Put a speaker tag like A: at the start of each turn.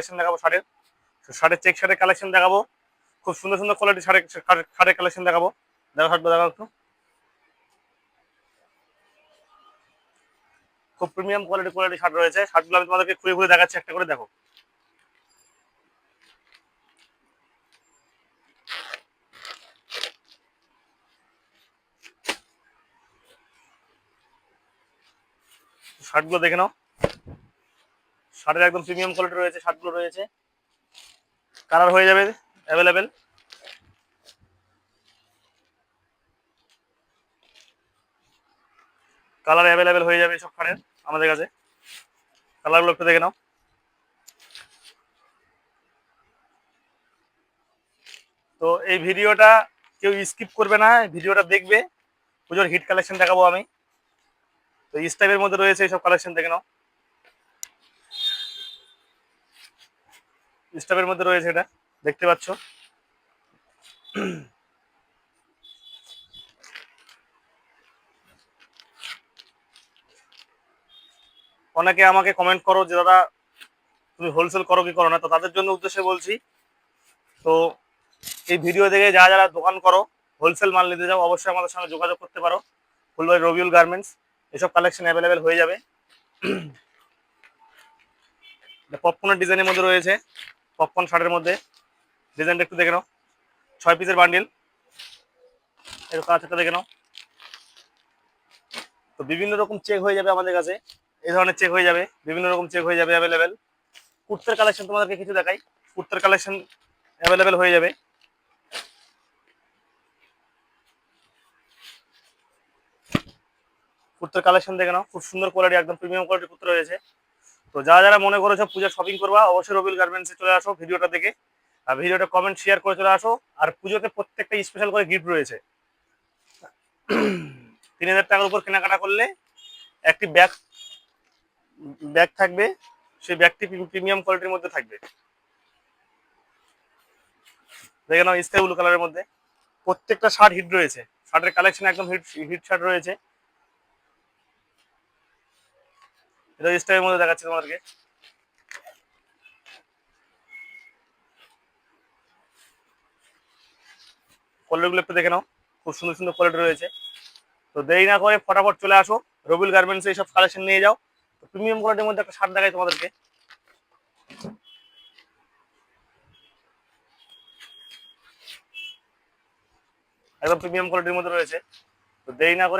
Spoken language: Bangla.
A: কালেকশন দেখাবো শার্টের। শার্টের চেক শার্টের কালেকশন দেখাবো, খুব সুন্দর সুন্দর কোয়ালিটি শার্টের কালেকশন দেখাবো। দেখাও একটু, খুব প্রিমিয়াম কোয়ালিটি শার্ট রয়েছে। শার্টগুলো আমি তোমাদেরকে খুলে খুলে দেখাচ্ছি একটা করে, দেখো। শার্টগুলো দেখে নাও, শার্টের একদম প্রিমিয়াম কোয়ালিটি রয়েছে, শার্টগুলো রয়েছে। কালার হয়ে যাবে অ্যাভেলেবেল, কালার অ্যাভেলেবেল হয়ে যাবে সব শার্টের আমাদের কাছে। কালারগুলো একটু দেখে নাও। তো এই ভিডিওটা কেউ স্কিপ করবে না, ভিডিওটা দেখবে। পুজোর হিট কালেকশন দেখাবো আমি। তো স্টাইলের মধ্যে রয়েছে এইসব কালেকশন, দেখে নাও। স্টাইলের মধ্যে রয়েছে, এটা দেখতে পাচ্ছ। অনেকে আমাকে কমেন্ট করো যে দাদা তুমি হোলসেল করো কি করো না, তো তাদের জন্য উদ্দেশ্যে বলছি। তো এই ভিডিও দেখে যারা যারা দোকান করো, হোলসেল মাল নিতে যাও, অবশ্যই আমাদের সঙ্গে যোগাযোগ করতে পারো। ফুলবাড়ি রবিউল গার্মেন্টস, এসব কালেকশন অ্যাভেলেবেল হয়ে যাবে। পপকর্নের ডিজাইনের মধ্যে রয়েছে, পপকর্ন শার্টের মধ্যে। ডিজাইনটা একটু দেখে নাও, 6 পিসের বান্ডিল, এর কাছটা দেখে নাও। তো বিভিন্ন রকম চেক হয়ে যাবে আমাদের কাছে, এই ধরনের চেক হয়ে যাবে, বিভিন্ন রকম চেক হয়ে যাবে অ্যাভেলেবেল। কুর্তার কালেকশন তোমাদেরকে কিছু দেখাই, কুর্তার কালেকশন অ্যাভেলেবেল হয়ে যাবে। কুর্তার কালেকশন দেখে নাও, খুব সুন্দর কোয়ালিটি, একদম প্রিমিয়াম কোয়ালিটির কুর্তা রয়েছে। তো যারা যারা মনে করেছো পূজার শপিং করবা, অবশ্যই রবিউল গার্মেন্টসে চলে আসো ভিডিওটা দেখে। আর ভিডিওটা কমেন্ট শেয়ার করে চলে আসো। আর পুজোতে প্রত্যেকটা স্পেশাল করে গিফট রয়েছে। 3000 টাকার উপর কেনাকাটা করলে একটি ব্যাগ ব্যাগ থাকবে, সেই ব্যাগটি প্রিমিয়াম কোয়ালিটির মধ্যে থাকবে। দেখে নাও, স্কাই ব্লু কালারের মধ্যে প্রত্যেকটা শার্ট হিট রয়েছে, শার্টের কালেকশন একদম হিট হিট শার্ট রয়েছে। এটা স্টাইলের মধ্যে দেখাচ্ছি তোমাদেরকে। কোয়ালিটিগুলো একটু দেখে নাও, খুব সুন্দর সুন্দর কোয়ালিটি রয়েছে। তো দেরি না করে ফটাফট চলে আসো রবিউল গার্মেন্টসে, এইসব কালেকশন নিয়ে যাও। প্রিমিয়াম কোয়ালিটির মধ্যে একটা শার্ট দেখাই তোমাদেরকে, একদম প্রিমিয়াম কোয়ালিটির মধ্যে রয়েছে। তো দেরি না করে